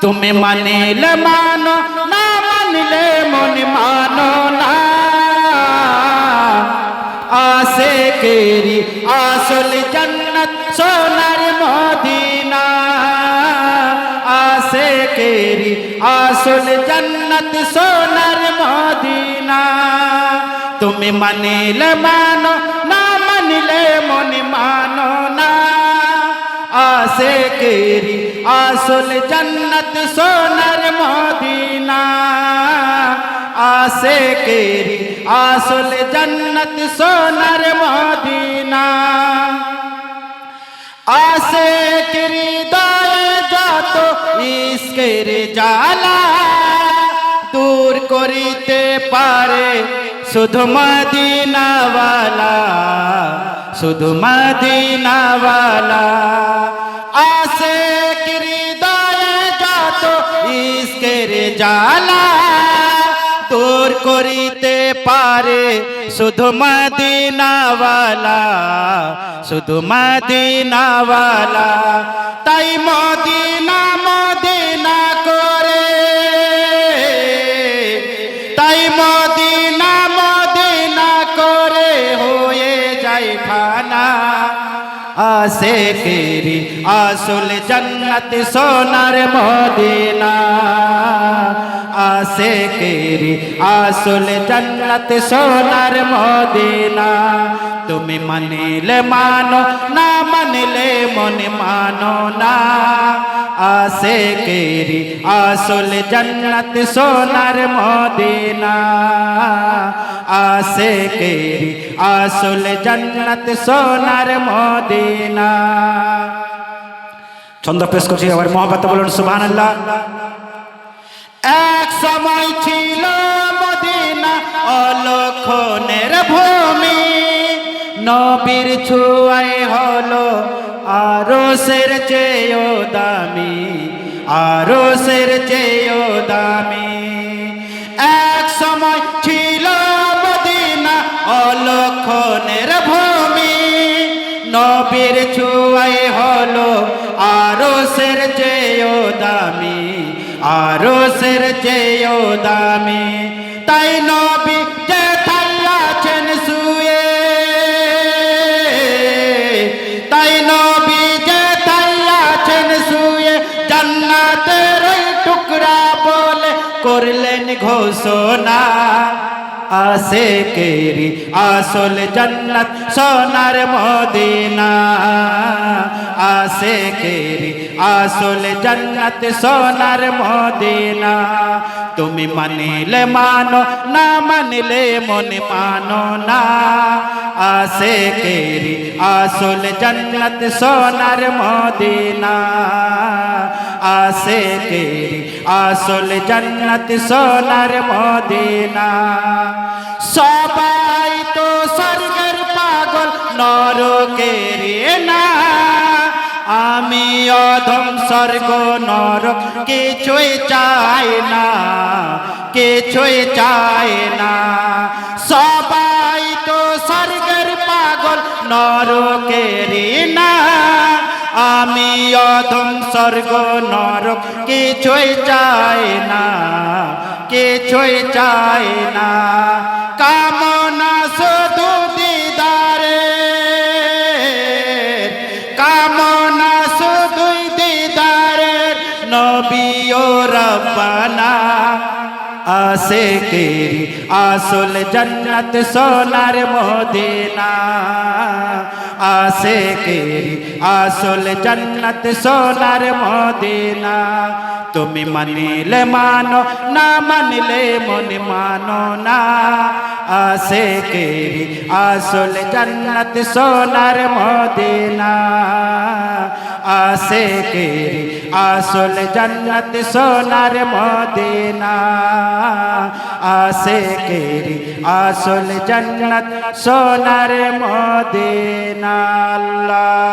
তুমি মানিলে মানো না মানিলে মন মানো না আশিকেরি আসল জান্নাত সোনার মদিনা আশিকেরি আসল জান্নাত সোনার মদিনা তুমি মানিলে মানো না মানিলে মন মানো না আশিকেরি আসল জান্নাত সোনার মদিনা আশিকেরি আসল জান্নাত সোনার মদিনা আশিকেরি হৃদয়ে যত ইশকের জ্বালা দূর করিতে পারে শুধু মদিনাওয়ালা শুধু মদিনাওয়ালা আশিকের হৃদয়ে যত ইশকের জ্বালা দূর করিতে পারে শুধু মদিনাওয়ালা শুধু মদিনাওয়ালা তাই মদিনা মদিনা করে তাই মদিনা মদিনা করে হয়ে যায় খানা আশিকেরি আসল জান্নাত সোনার মদিনা আশিকেরি আসল জান্নাত সোনার মদিনা তুমি মানিলে মানো না মানিলে মন মানো না আশিকেরি আসল জান্নাত সোনার মদিনা আশিকেরি আসল জান্নাত সোনার মদিনা ছন্দ পেশ করছি আবার মহব্বতে বলুন সুবহানাল্লাহ এক সময় ছিল মদিনা অলক্ষণের ভূমি নবীর ছোঁয়ায় হলো আরশের চেয়েও দামি আরশের চেয়েও দামি এক সময় ছিল মদিনা অলক্ষণের ভূমি নবীর ছোঁয়ায় হলো আরশের চেয়েও দামি আরশের চেয়েও দামি তাই নবী যেথায় আছেন শুয়ে তাই নবী যেথায় আছেন শুয়ে জান্নাতের টুকরা বলে করলেন ঘোষণা আশিকেরি আসল জান্নাত সোনার মদিনা আশিকেরি আসল জান্নাত সোনার মদিনা তুমি মানিলে মানো না মানিলে মন মানো না আশিকেরি আসল জান্নাত সোনার মদিনা আশিকেরি আসল জান্নাত সোনার মদিনা সবাই তো স্বর্গের পাগল নরকের না আমি অধম স্বর্গ নরক কিছুই চাই না কিছুই চাই না সবাই তো স্বর্গের পাগল নরকের না আমি অধম স্বর্গ নরক কিছুই চাই না কিছুই চাই না কামনা শুধু দিদারে কামনা শুধু দিদারে নবী ও রব্বানা আশিকেরি আসল জান্নাত সোনার মদিনা আশিকেরি আসল জান্নাত সোনার মদিনা তুমি মানিলে মানো না মানিলে মন মানো না আশিকেরি আসল জান্নাত সোনার মদিনা আশিকেরি আসল জান্নাত সোনার মদিনা আশিকেরি আসল জান্নাত সোনার মদিনা আল্লাহ।